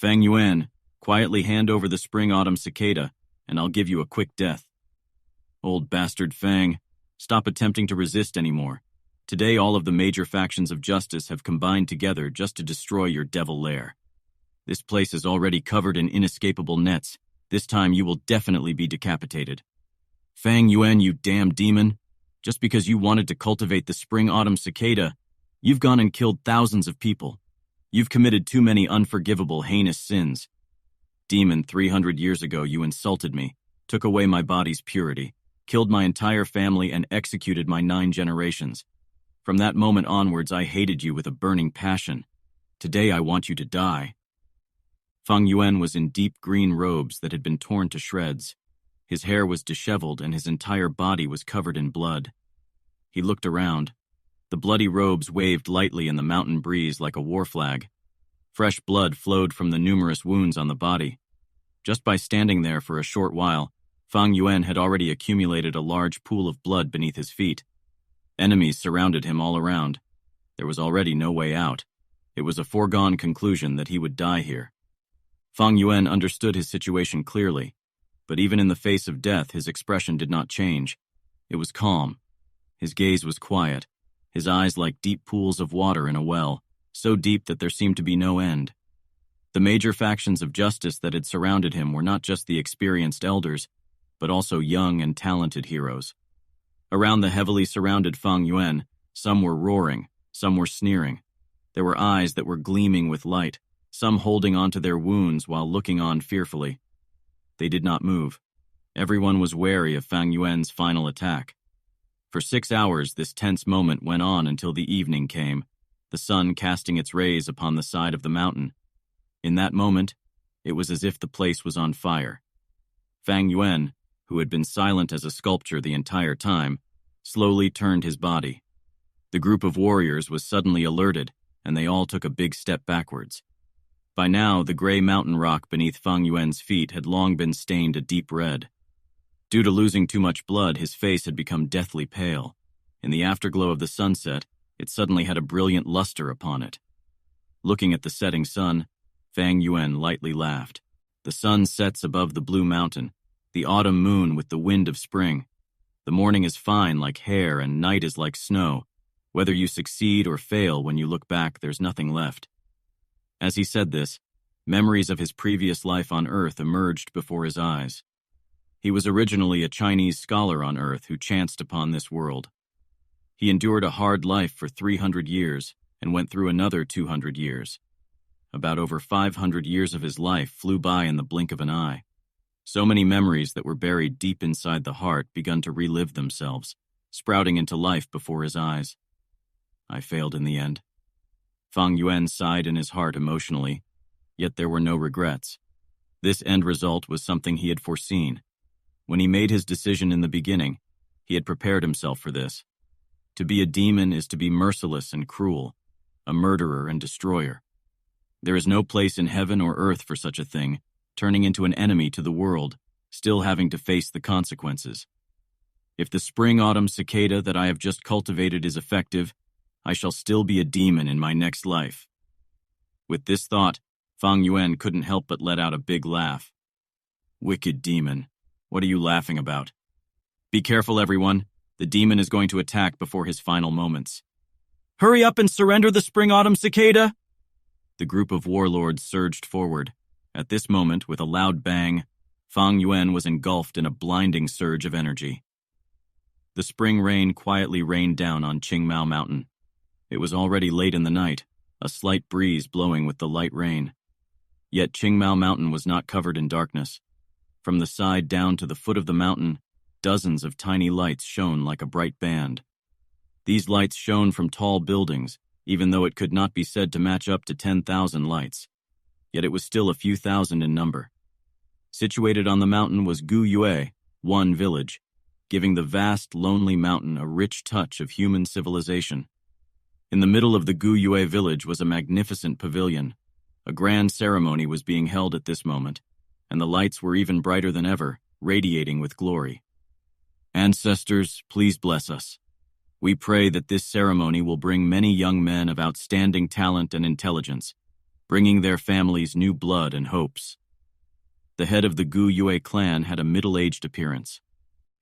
Fang Yuan, quietly hand over the spring-autumn cicada, and I'll give you a quick death. Old bastard Fang, stop attempting to resist anymore. Today all of the major factions of justice have combined together just to destroy your devil lair. This place is already covered in inescapable nets. This time you will definitely be decapitated. Fang Yuan, you damn demon. Just because you wanted to cultivate the spring-autumn cicada, you've gone and killed thousands of people. You've committed too many unforgivable, heinous sins. Demon, 300 years ago you insulted me, took away my body's purity, killed my entire family and executed my 9 generations. From that moment onwards I hated you with a burning passion. Today I want you to die. Fang Yuan was in deep green robes that had been torn to shreds. His hair was disheveled and his entire body was covered in blood. He looked around. The bloody robes waved lightly in the mountain breeze like a war flag. Fresh blood flowed from the numerous wounds on the body. Just by standing there for a short while, Fang Yuan had already accumulated a large pool of blood beneath his feet. Enemies surrounded him all around. There was already no way out. It was a foregone conclusion that he would die here. Fang Yuan understood his situation clearly, but even in the face of death, his expression did not change. It was calm. His gaze was quiet, his eyes like deep pools of water in a well, so deep that there seemed to be no end. The major factions of justice that had surrounded him were not just the experienced elders, but also young and talented heroes. Around the heavily surrounded Fang Yuan, some were roaring, some were sneering. There were eyes that were gleaming with light, some holding onto their wounds while looking on fearfully. They did not move. Everyone was wary of Fang Yuan's final attack. For 6 hours, this tense moment went on until the evening came, the sun casting its rays upon the side of the mountain. In that moment, it was as if the place was on fire. Fang Yuan, who had been silent as a sculpture the entire time, slowly turned his body. The group of warriors was suddenly alerted, and they all took a big step backwards. By now, the gray mountain rock beneath Fang Yuan's feet had long been stained a deep red. Due to losing too much blood, his face had become deathly pale. In the afterglow of the sunset, it suddenly had a brilliant luster upon it. Looking at the setting sun, Fang Yuan lightly laughed. The sun sets above the blue mountain, the autumn moon with the wind of spring. The morning is fine like hair and night is like snow. Whether you succeed or fail, when you look back, there's nothing left. As he said this, memories of his previous life on Earth emerged before his eyes. He was originally a Chinese scholar on Earth who chanced upon this world. He endured a hard life for 300 years and went through another 200 years. About over 500 years of his life flew by in the blink of an eye. So many memories that were buried deep inside the heart begun to relive themselves, sprouting into life before his eyes. I failed in the end. Fang Yuan sighed in his heart emotionally, yet there were no regrets. This end result was something he had foreseen. When he made his decision in the beginning, he had prepared himself for this. To be a demon is to be merciless and cruel, a murderer and destroyer. There is no place in heaven or earth for such a thing, turning into an enemy to the world, still having to face the consequences. If the spring-autumn cicada that I have just cultivated is effective, I shall still be a demon in my next life. With this thought, Fang Yuan couldn't help but let out a big laugh. Wicked demon, what are you laughing about? Be careful, everyone. The demon is going to attack before his final moments. Hurry up and surrender the spring-autumn cicada! The group of warlords surged forward. At this moment, with a loud bang, Fang Yuan was engulfed in a blinding surge of energy. The spring rain quietly rained down on Qingmao Mountain. It was already late in the night, a slight breeze blowing with the light rain. Yet Qingmao Mountain was not covered in darkness. From the side down to the foot of the mountain, dozens of tiny lights shone like a bright band. These lights shone from tall buildings, even though it could not be said to match up to 10,000 lights. Yet it was still a few thousand in number. Situated on the mountain was Gu Yue, one village, giving the vast, lonely mountain a rich touch of human civilization. In the middle of the Gu Yue village was a magnificent pavilion. A grand ceremony was being held at this moment, and the lights were even brighter than ever, radiating with glory. Ancestors, please bless us. We pray that this ceremony will bring many young men of outstanding talent and intelligence, bringing their families new blood and hopes. The head of the Gu Yue clan had a middle-aged appearance.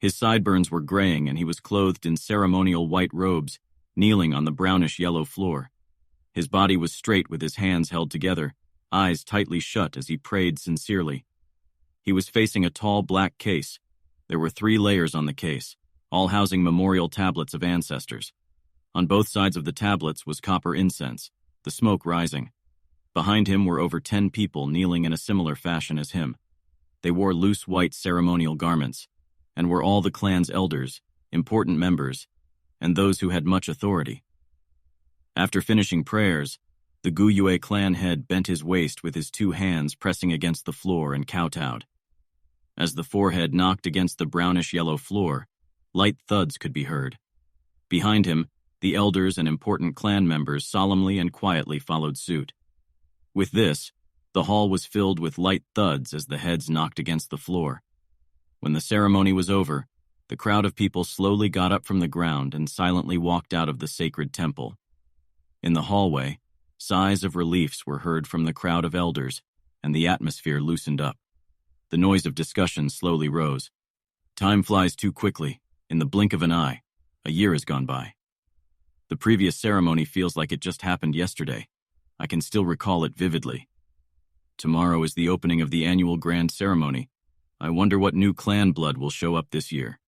His sideburns were graying and he was clothed in ceremonial white robes, kneeling on the brownish-yellow floor. His body was straight with his hands held together, eyes tightly shut as he prayed sincerely. He was facing a tall black case. There were 3 layers on the case, all housing memorial tablets of ancestors. On both sides of the tablets was copper incense, the smoke rising. Behind him were over 10 people kneeling in a similar fashion as him. They wore loose white ceremonial garments, and were all the clan's elders, important members, and those who had much authority. After finishing prayers, the Gu Yue clan head bent his waist with his 2 hands pressing against the floor and kowtowed. As the forehead knocked against the brownish-yellow floor, light thuds could be heard. Behind him, the elders and important clan members solemnly and quietly followed suit. With this, the hall was filled with light thuds as the heads knocked against the floor. When the ceremony was over, the crowd of people slowly got up from the ground and silently walked out of the sacred temple. In the hallway, sighs of reliefs were heard from the crowd of elders, and the atmosphere loosened up. The noise of discussion slowly rose. Time flies too quickly. In the blink of an eye, a year has gone by. The previous ceremony feels like it just happened yesterday. I can still recall it vividly. Tomorrow is the opening of the annual grand ceremony. I wonder what new clan blood will show up this year.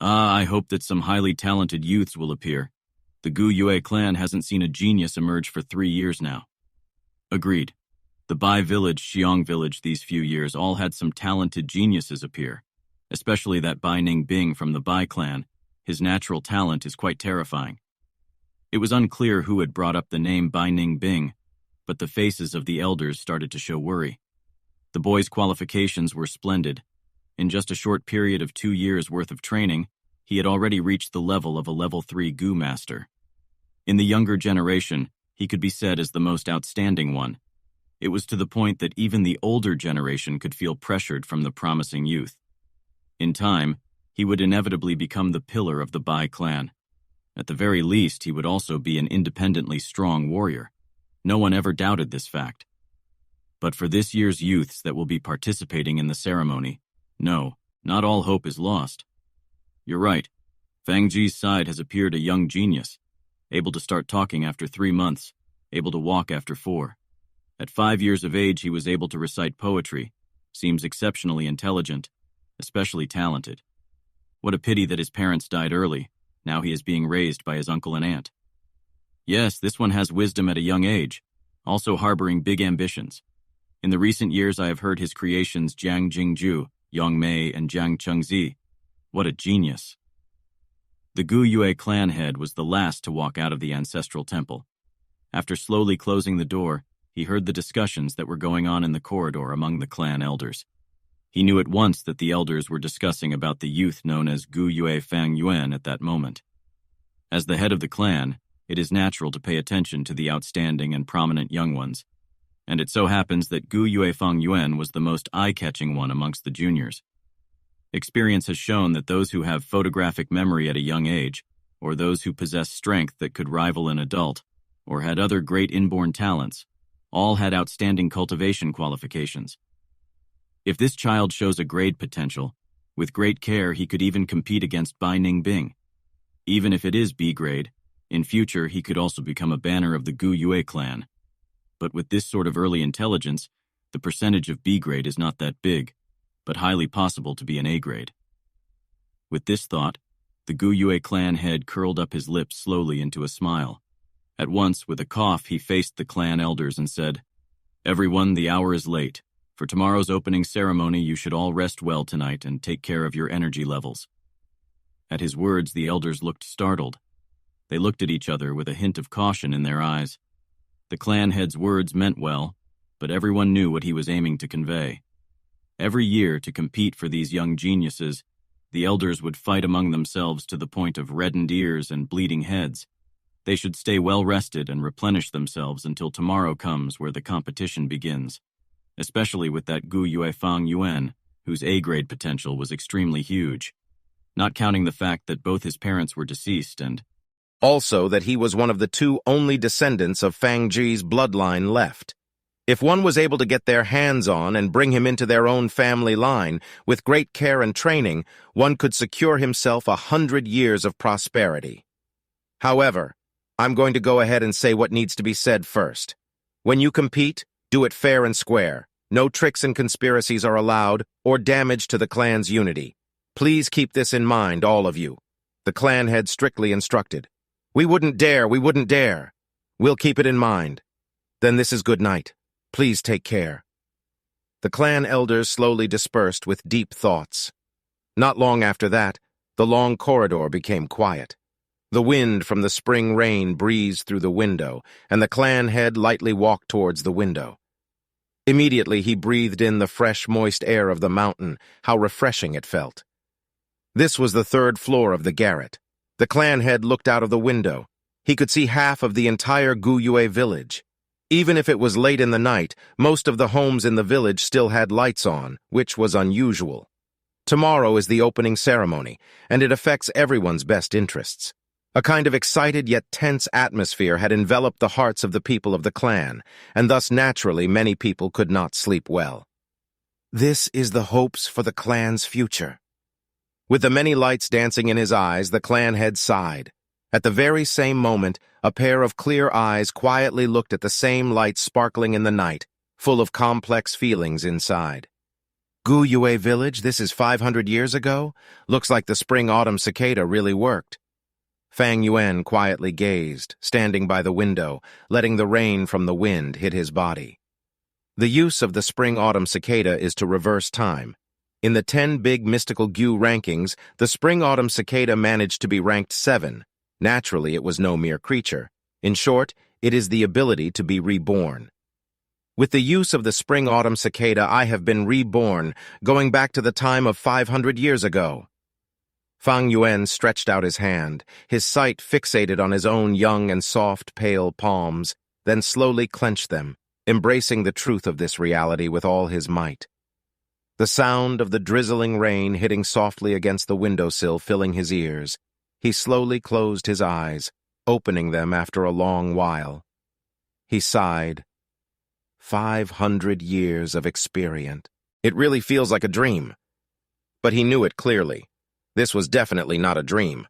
I hope that some highly talented youths will appear. The Gu Yue clan hasn't seen a genius emerge for 3 years now. Agreed. The Bai village, Xiong village these few years all had some talented geniuses appear, especially that Bai Ning Bing from the Bai clan. His natural talent is quite terrifying. It was unclear who had brought up the name Bai Ning Bing, but the faces of the elders started to show worry. The boy's qualifications were splendid. In just a short period of 2 years' worth of training, he had already reached the level of a level 3 Gu master. In the younger generation, he could be said as the most outstanding one. It was to the point that even the older generation could feel pressured from the promising youth. In time, he would inevitably become the pillar of the Bai clan. At the very least, he would also be an independently strong warrior. No one ever doubted this fact. But for this year's youths that will be participating in the ceremony, no, not all hope is lost. You're right. Fang Ji's side has appeared a young genius, able to start talking after 3 months, able to walk after 4. At 5 years of age, he was able to recite poetry, seems exceptionally intelligent, especially talented. What a pity that his parents died early. Now he is being raised by his uncle and aunt. Yes, this one has wisdom at a young age, also harboring big ambitions. In the recent years, I have heard his creations Jiang Jingju, Yang Mei, and Jiang Chengzi. What a genius. The Gu Yue clan head was the last to walk out of the ancestral temple. After slowly closing the door, he heard the discussions that were going on in the corridor among the clan elders. He knew at once that the elders were discussing about the youth known as Gu Yue Fang Yuan at that moment. As the head of the clan, it is natural to pay attention to the outstanding and prominent young ones, and it so happens that Gu Yue Fang Yuan was the most eye-catching one amongst the juniors. Experience has shown that those who have photographic memory at a young age, or those who possess strength that could rival an adult, or had other great inborn talents, all had outstanding cultivation qualifications. If this child shows a grade potential, with great care he could even compete against Bai Ning Bing. Even if it is B grade, in future he could also become a banner of the Gu Yue clan. But with this sort of early intelligence, the percentage of B grade is not that big, but highly possible to be an A grade. With this thought, the Gu Yue clan head curled up his lips slowly into a smile. At once, with a cough, he faced the clan elders and said, "Everyone, the hour is late. For tomorrow's opening ceremony, you should all rest well tonight and take care of your energy levels." At his words, the elders looked startled. They looked at each other with a hint of caution in their eyes. The clan head's words meant well, but everyone knew what he was aiming to convey. Every year, to compete for these young geniuses, the elders would fight among themselves to the point of reddened ears and bleeding heads. They should stay well rested and replenish themselves until tomorrow comes where the competition begins, especially with that Gu Yue Fang Yuan, whose A-grade potential was extremely huge, not counting the fact that both his parents were deceased and also that he was one of the 2 only descendants of Fang Ji's bloodline left. If one was able to get their hands on and bring him into their own family line, with great care and training, one could secure himself 100 years of prosperity. However, I'm going to go ahead and say what needs to be said first. When you compete, do it fair and square. No tricks and conspiracies are allowed, or damage to the clan's unity. Please keep this in mind, all of you. The clan head strictly instructed. We wouldn't dare, we wouldn't dare. We'll keep it in mind. Then this is good night. Please take care. The clan elders slowly dispersed with deep thoughts. Not long after that, the long corridor became quiet. The wind from the spring rain breezed through the window, and the clan head lightly walked towards the window. Immediately he breathed in the fresh, moist air of the mountain. How refreshing it felt. This was the 3rd floor of the garret. The clan head looked out of the window. He could see half of the entire Guyue village. Even if it was late in the night, most of the homes in the village still had lights on, which was unusual. Tomorrow is the opening ceremony, and it affects everyone's best interests. A kind of excited yet tense atmosphere had enveloped the hearts of the people of the clan, and thus naturally many people could not sleep well. This is the hopes for the clan's future. With the many lights dancing in his eyes, the clan head sighed. At the very same moment, a pair of clear eyes quietly looked at the same light sparkling in the night, full of complex feelings inside. Guyue village, this is 500 years ago? Looks like the spring-autumn cicada really worked. Fang Yuan quietly gazed, standing by the window, letting the rain from the wind hit his body. The use of the spring-autumn cicada is to reverse time. In the 10 big mystical Gu rankings, the spring-autumn cicada managed to be ranked 7. Naturally, it was no mere creature. In short, it is the ability to be reborn. With the use of the spring-autumn cicada, I have been reborn, going back to the time of 500 years ago. Fang Yuan stretched out his hand, his sight fixated on his own young and soft, pale palms, then slowly clenched them, embracing the truth of this reality with all his might. The sound of the drizzling rain hitting softly against the windowsill filling his ears, he slowly closed his eyes, opening them after a long while. He sighed. 500 years of experience. It really feels like a dream. But he knew it clearly. This was definitely not a dream.